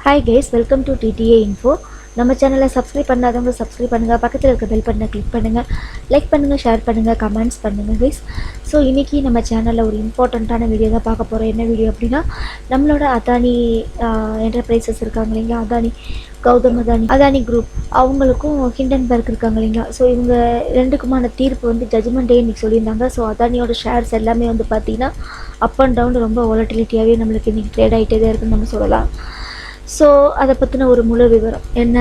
Hi guys, welcome to TTA Info. நம்ம சேனலை subscribe பண்ணாதவங்க சப்ஸ்கிரைப் பண்ணுங்கள், பக்கத்தில் இருக்க பெல் பட்டனை கிளிக் பண்ணுங்கள், லைக் பண்ணுங்கள், ஷேர் பண்ணுங்கள், கமெண்ட்ஸ் பண்ணுங்கள் கைஸ். ஸோ இன்றைக்கி நம்ம சேனலில் ஒரு இம்பார்ட்டண்ட்டான வீடியோ தான் பார்க்க போகிறோம். என்ன வீடியோ அப்படின்னா, நம்மளோட அதானி என்டர்பிரைசஸ் இருக்காங்க இல்லைங்களா, கௌதம் அதானி குரூப் அவங்களுக்கும் ஹிண்டன்பர்க் இருக்காங்க இல்லைங்களா. ஸோ இவங்க ரெண்டுக்குமான தீர்ப்பு வந்து ஜட்ஜ்மெண்ட் டே இன்றைக்கி சொல்லியிருந்தாங்க. ஸோ அதானியோட ஷேர்ஸ் எல்லாமே வந்து பார்த்திங்கன்னா அப் அண்ட் டவுன் ரொம்ப வாலட்டிலிட்டியாகவே நம்மளுக்கு இன்றைக்கி ட்ரேட் ஆகிட்டே தான் இருக்குதுன்னு நம்ம சொல்லலாம். ஸோ அதை பற்றின ஒரு முழு விவரம், என்ன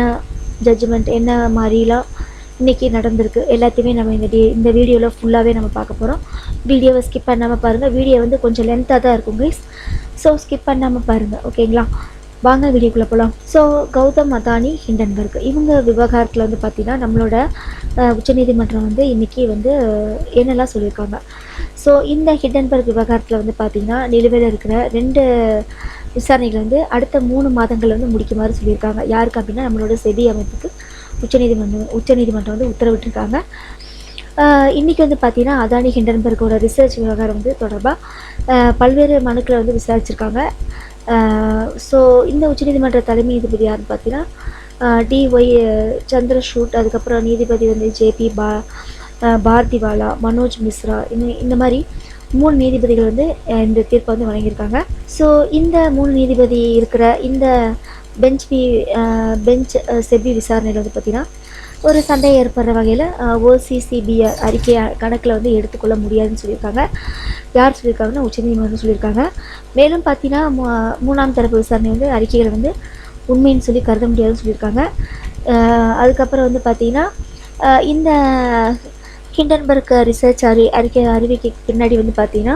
ஜட்ஜ்மெண்ட், என்ன மாதிரிலாம் இன்றைக்கி நடந்திருக்கு எல்லாத்தையுமே நம்ம இந்த வீடியோவில் ஃபுல்லாகவே நம்ம பார்க்க போகிறோம். வீடியோவை ஸ்கிப் பண்ணாமல் பாருங்கள். வீடியோ வந்து கொஞ்சம் லென்த்தாக தான் இருக்கும் கைஸ். ஸோ ஸ்கிப் பண்ணாமல் பாருங்கள், ஓகேங்களா? வாங்க வீடியோக்குள்ளே போகலாம். ஸோ கௌதம் அதானி ஹிண்டன்பர்க் இவங்க விவகாரத்தில் வந்து பார்த்திங்கன்னா நம்மளோட உச்சநீதிமன்றம் வந்து இன்றைக்கி வந்து என்னெல்லாம் சொல்லியிருக்காங்க. ஸோ இந்த ஹிண்டன்பர்க் விவகாரத்தில் வந்து பார்த்திங்கன்னா நிலுவையில் இருக்கிற 2 விசாரணைகள் வந்து அடுத்த 3 மாதங்கள் வந்து முடிக்குமாறு சொல்லியிருக்காங்க. யாருக்கு அப்படின்னா நம்மளோட செபி அமைப்புக்கு உச்சநீதிமன்றம் வந்து உத்தரவிட்டிருக்காங்க. இன்றைக்கி வந்து பார்த்திங்கன்னா அதானி ஹிண்டன்பர்க்கோட ரிசர்ச் விவகாரம் வந்து தொடர்பாக பல்வேறு மனுக்களை வந்து விசாரிச்சிருக்காங்க. ஸோ இந்த உச்சநீதிமன்ற தலைமை நீதிபதி யாருன்னு பார்த்தீங்கன்னா டிஒய் சந்திரசூட், அதுக்கப்புறம் நீதிபதி வந்து ஜேபி பார்திவாலா, மனோஜ் மிஸ்ரா, இந்த மாதிரி 3 நீதிபதிகள் வந்து இந்த தீர்ப்பை வந்து வழங்கியிருக்காங்க. ஸோ இந்த 3 நீதிபதி இருக்கிற இந்த பெஞ்ச் செபி விசாரணையில் வந்து பார்த்திங்கன்னா ஒரு சண்டை ஏற்படுற வகையில் ஓசிசிபிஆர் அறிக்கையை கணக்கில் வந்து எடுத்துக்கொள்ள முடியாதுன்னு சொல்லியிருக்காங்க. யார் சொல்லியிருக்காங்கன்னா உச்சநீதிமன்றம் சொல்லியிருக்காங்க. மேலும் பார்த்தீங்கன்னா 3ஆம் தரப்பு விசாரணை வந்து அறிக்கைகளை வந்து உண்மைன்னு சொல்லி கருத முடியாதுன்னு சொல்லியிருக்காங்க. அதுக்கப்புறம் வந்து பார்த்திங்கன்னா இந்த ஹிண்டன்பர்க் ரிசர்ச் அறிவிக்கைக்கு பின்னாடி வந்து பார்த்திங்கன்னா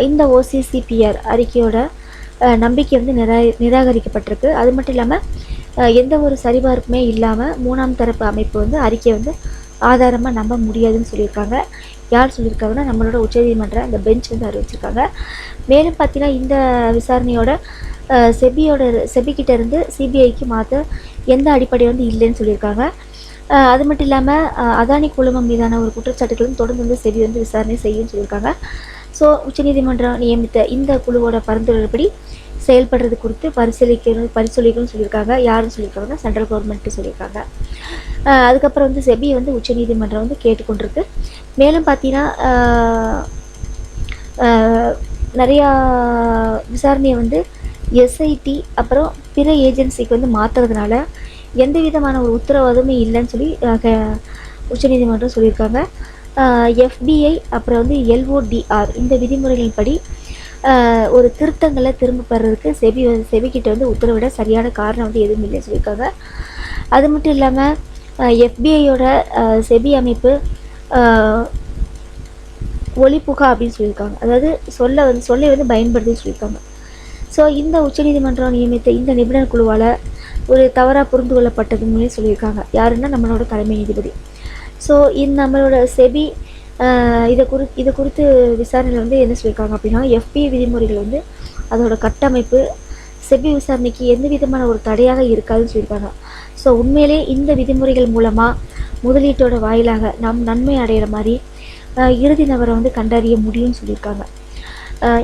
இந்த ஓசிசிபிஆர் அறிக்கையோட நம்பிக்கை வந்து நிராகரிக்கப்பட்டிருக்கு. அது மட்டும் இல்லாமல் எந்த ஒரு சரிபார்ப்புமே இல்லாமல் 3ஆம் தரப்பு அமைப்பு வந்து அறிக்கையை வந்து ஆதாரமாக நம்ப முடியாதுன்னு சொல்லியிருக்காங்க. யார் சொல்லியிருக்காங்கன்னா நம்மளோட உச்சநீதிமன்றம் இந்த பெஞ்ச் வந்து அறிவிச்சிருக்காங்க. மேலும் பார்த்திங்கன்னா இந்த விசாரணையோட செபிக்கிட்ட இருந்து சிபிஐக்கு மாற்ற எந்த அடிப்படை வந்து இல்லைன்னு சொல்லியிருக்காங்க. அது மட்டும் இல்லாமல் அதானி குழுமம் மீதான ஒரு குற்றச்சாட்டுகளும் தொடர்ந்து வந்து செபி வந்து விசாரணை செய்யும்னு சொல்லியிருக்காங்க. ஸோ உச்சநீதிமன்றம் நியமித்த இந்த குழுவோட பரிந்துரைப்படி செயல்படுறது குறித்து பரிசீலிக்கணும்னு சொல்லியிருக்காங்க. யாருன்னு சொல்லியிருக்காங்கன்னா சென்ட்ரல் கவர்மெண்ட்டு சொல்லியிருக்காங்க. அதுக்கப்புறம் வந்து செபி வந்து உச்சநீதிமன்றம் வந்து கேட்டுக்கொண்டிருக்கு. மேலும் பார்த்தீங்கன்னா நிறையா விசாரணையை வந்து எஸ்ஐடி அப்புறம் பிற ஏஜென்சிக்கு வந்து மாற்றுறதுனால எந்த விதமான ஒரு உத்தரவாதமே இல்லைன்னு சொல்லி உச்சநீதிமன்றம் சொல்லியிருக்காங்க. எஃபிஐ அப்புறம் வந்து எல்ஓடிஆர் இந்த விதிமுறைகளின்படி ஒரு திருத்தங்களை திரும்ப பெறதுக்கு செபிக்கிட்ட வந்து உத்தரவிட சரியான காரணம் வந்து எதுவும் இல்லைன்னு சொல்லியிருக்காங்க. அது மட்டும் இல்லாமல் எஃபிஐயோட செபி அமைப்பு ஒளிப்புகா அப்படின்னு சொல்லியிருக்காங்க. அதாவது சொல்லை வந்து பயன்படுத்தின்னு சொல்லியிருக்காங்க. ஸோ இந்த உச்சநீதிமன்றம் நியமித்த இந்த நிபுணர் குழுவால் ஒரு தவறாக புரிந்து கொள்ளப்பட்டதுன்னு சொல்லியிருக்காங்க. யாருன்னா நம்மளோட தலைமை நீதிபதி. ஸோ நம்மளோட செபி இதை குறித்து விசாரணையில் வந்து என்ன சொல்லியிருக்காங்க அப்படின்னா எஃபிஐ விதிமுறைகள் வந்து அதோட கட்டமைப்பு செபி விசாரணைக்கு எந்த விதமான ஒரு தடையாக இருக்காதுன்னு சொல்லியிருக்காங்க. ஸோ உண்மையிலே இந்த விதிமுறைகள் மூலமாக முதலீட்டோட வாயிலாக நாம் நன்மை அடைகிற மாதிரி இறுதி நபரை வந்து கண்டறிய முடியும்னு சொல்லியிருக்காங்க.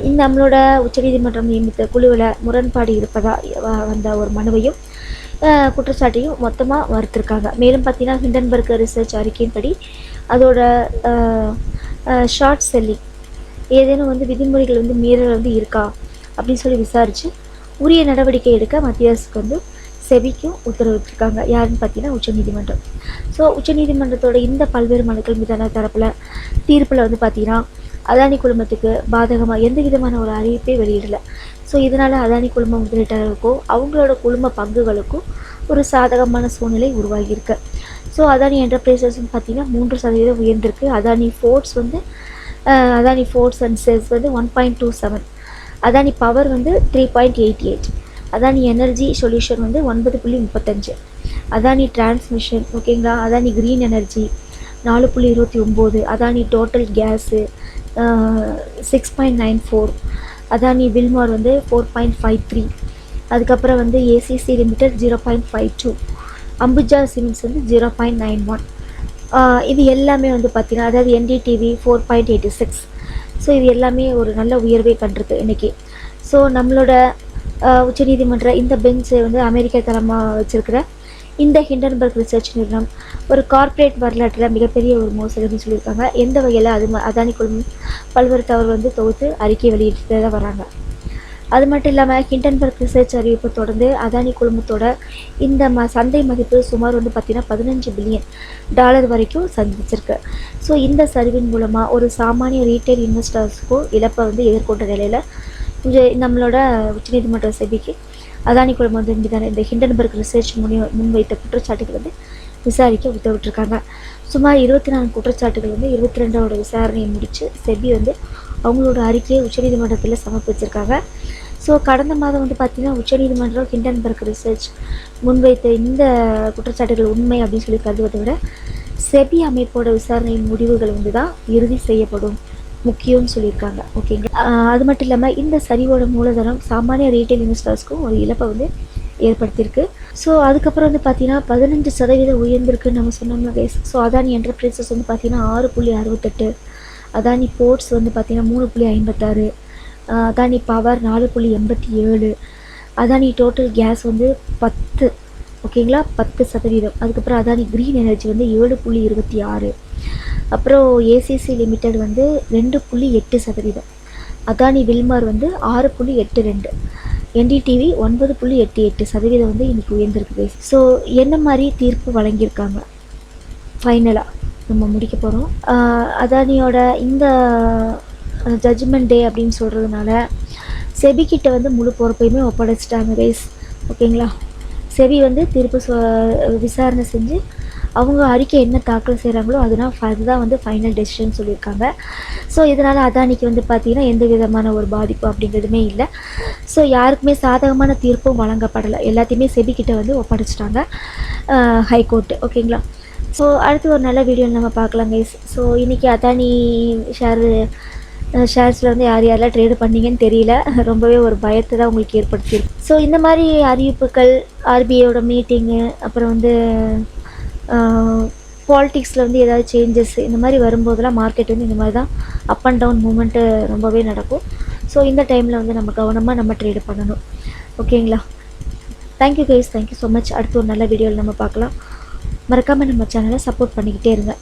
இந்த நம்மளோட உச்சநீதிமன்றம் நியமித்த குழுவில் முரண்பாடு இருப்பதாக வந்த ஒரு மனுவையும் குற்றச்சாட்டையும் மொத்தமாக மறுத்திருக்காங்க. மேலும் பார்த்தீங்கன்னா ஹிண்டன்பர்க் ரிசர்ச் அறிக்கையின்படி அதோட ஷார்ட் செல்லிங் ஏதேனும் வந்து விதிமுறைகள் வந்து மீறல் வந்து இருக்கா அப்படின்னு சொல்லி விசாரித்து உரிய நடவடிக்கை எடுக்க மத்திய அரசுக்கு வந்து செபிக்கும் உத்தரவிட்டிருக்காங்க. யாருன்னு பார்த்தீங்கன்னா உச்சநீதிமன்றம். ஸோ உச்சநீதிமன்றத்தோட இந்த பல்வேறு மனுக்கள் மீதான தரப்பில் தீர்ப்பில் வந்து பார்த்திங்கன்னா அதானி குழுமத்துக்கு பாதகமாக எந்த விதமான ஒரு அறிவிப்பை வெளியிடலை. ஸோ இதனால் அதானி குழும முதலீட்டாளருக்கோ அவங்களோட குழும பங்குகளுக்கும் ஒரு சாதகமான சூழ்நிலை உருவாகியிருக்கு. ஸோ அதானி என்டர்பிரைசஸ்ன்னு பார்த்திங்கன்னா 3% உயர்ந்திருக்கு. அதானி ஃபோர்ட்ஸ் அண்ட் செல்ஸ் வந்து 1.27, அதானி பவர் வந்து 3.88, அதானி எனர்ஜி சொல்யூஷன் வந்து 9.35, அதானி டிரான்ஸ்மிஷன், ஓகேங்களா, Adani green energy 4.29, Adani total gas 6.94, Adani Wilmar வந்து 4.53, அதுக்கப்புறம் வந்து ஏசிசி லிமிடெட் 0.52, அம்புஜா சிமெண்ட்ஸ் வந்து 0.91. இது எல்லாமே வந்து பார்த்திங்கன்னா அதாவது என்டிடிவி 4.86. ஸோ இது எல்லாமே ஒரு நல்ல உயர்வே கண்டிருக்கு இன்றைக்கி. ஸோ நம்மளோட உச்சநீதிமன்ற இந்த பெஞ்சை வந்து அமெரிக்கா தளமாக வச்சிருக்கிற இந்த ஹிண்டன்பர்க் ரிசர்ச் நிறுவனம் ஒரு கார்ப்பரேட் வரலாற்றில் மிகப்பெரிய ஒரு மோசடின்னு சொல்லியிருக்காங்க. எந்த வகையில் அதானி குழுமம் பல்வேறு தவறு வந்து தொகுத்து அறிக்கை வெளியிட்டு தான் வராங்க. அது மட்டும் இல்லாமல் ஹிண்டன்பர்க் ரிசர்ச் அறிவிப்பை தொடர்ந்து அதானி குழுமத்தோட இந்த சந்தை மதிப்பு சுமார் வந்து பார்த்திங்கன்னா $15 பில்லியன் வரைக்கும் சந்திச்சிருக்கு. ஸோ இந்த சரிவின் மூலமாக ஒரு சாமானிய ரீட்டைல் இன்வெஸ்டர்ஸுக்கும் இழப்பை வந்து எதிர்கொண்ட நிலையில் நம்மளோட உச்சநீதிமன்ற செபிக்கு அதானி குழுமம் வந்து இந்த ஹிண்டன்பர்க் ரிசர்ச் முன்வைத்த குற்றச்சாட்டுகள் வந்து விசாரிக்க உத்தரவிட்டிருக்காங்க. சுமார் 24 குற்றச்சாட்டுகள் வந்து 22வது விசாரணையை முடித்து செபி வந்து அவங்களோட அறிக்கையை உச்சநீதிமன்றத்தில் சமர்ப்பிச்சிருக்காங்க. ஸோ கடந்த மாதம் வந்து பார்த்திங்கன்னா உச்சநீதிமன்றம் ஹிண்டன்பர்க் ரிசர்ச் முன்வைத்த இந்த குற்றச்சாட்டுகள் உண்மை அப்படின்னு சொல்லி கருதுவதை விட செபி அமைப்போட விசாரணையின் முடிவுகள் வந்து தான் இறுதி செய்யப்படும் முக்கியம்னு சொல்லியிருக்காங்க. ஓகேங்களா. அது மட்டும் இல்லாமல் இந்த சரிவோட மூலதனம் சாமானிய ரீட்டைல் இன்வெஸ்டர்ஸ்க்கும் ஒரு இழப்பை வந்து ஏற்படுத்தியிருக்கு. ஸோ அதுக்கப்புறம் வந்து பார்த்திங்கன்னா 15% உயர்ந்திருக்குன்னு நம்ம சொன்னோம்னா கைஸ். ஸோ அதானி என்டர்பிரைசஸ் வந்து பார்த்திங்கன்னா 6.68, அதானி போர்ட்ஸ் வந்து பார்த்திங்கன்னா 3.56, Adani power 4.87, Adani total gas வந்து 10, ஓகேங்களா, 10%. அதுக்கப்புறம் அதானி க்ரீன் எனர்ஜி வந்து 7.26, அப்புறம் ஏசிசி லிமிடெட் வந்து 2.8%, அதானி வில்மார் வந்து 6.82, என்டிடிவி 9.88% வந்து இன்றைக்கி உயர்ந்திருக்குது. ஸோ என்ன மாதிரி தீர்ப்பு வழங்கியிருக்காங்க ஃபைனலாக நம்ம முடிக்க போகிறோம். அதானியோட இந்த ஜட்ஜ்மெண்ட் டே அப்படின்னு சொல்கிறதுனால செபிக்கிட்ட வந்து முழு பொறுப்பையுமே ஒப்படைச்சிட்டாங்க கைஸ். ஓகேங்களா. செபி வந்து தீர்ப்பு விசாரணை செஞ்சு அவங்க அறிக்கை என்ன தாக்கல் செய்கிறாங்களோ அதுதான் வந்து ஃபைனல் டெசிஷன் சொல்லியிருக்காங்க. ஸோ இதனால் அதானிக்கு வந்து பார்த்திங்கன்னா எந்த விதமான ஒரு பாதிப்பு அப்படிங்கிறதுமே இல்லை. ஸோ யாருக்குமே சாதகமான தீர்ப்பும் வழங்கப்படலை. எல்லாத்தையுமே செபிக்கிட்ட வந்து ஒப்படைச்சிட்டாங்க ஹைகோர்ட்டு. ஓகேங்களா. ஸோ அடுத்து ஒரு நல்ல வீடியோவில் நம்ம பார்க்கலாம் கைஸ். ஸோ இன்றைக்கி அதானி ஷேர்ஸில் வந்து யாரெல்லாம் ட்ரேடு பண்ணிங்கன்னு தெரியல. ரொம்பவே ஒரு பயத்தை தான் உங்களுக்கு ஏற்படுத்தியிருக்கு. ஸோ இந்த மாதிரி அறிவிப்புகள், ஆர்பிஐயோட மீட்டிங்கு, அப்புறம் வந்து பாலிட்டிக்ஸில் வந்து ஏதாவது சேஞ்சஸ் இந்த மாதிரி வரும்போதெல்லாம் மார்க்கெட் வந்து இந்த மாதிரி தான் அப் அண்ட் டவுன் மூமெண்ட்டு ரொம்பவே நடக்கும். ஸோ இந்த டைமில் வந்து நம்ம கவனமாக நம்ம ட்ரேடு பண்ணணும். ஓகேங்களா. Thank you guys, thank you so much. அடுத்து ஒரு நல்ல வீடியோவில் நம்ம பார்க்கலாம். மறக்காமல் நம்ம சேனலை சப்போர்ட் பண்ணிக்கிட்டே இருங்க.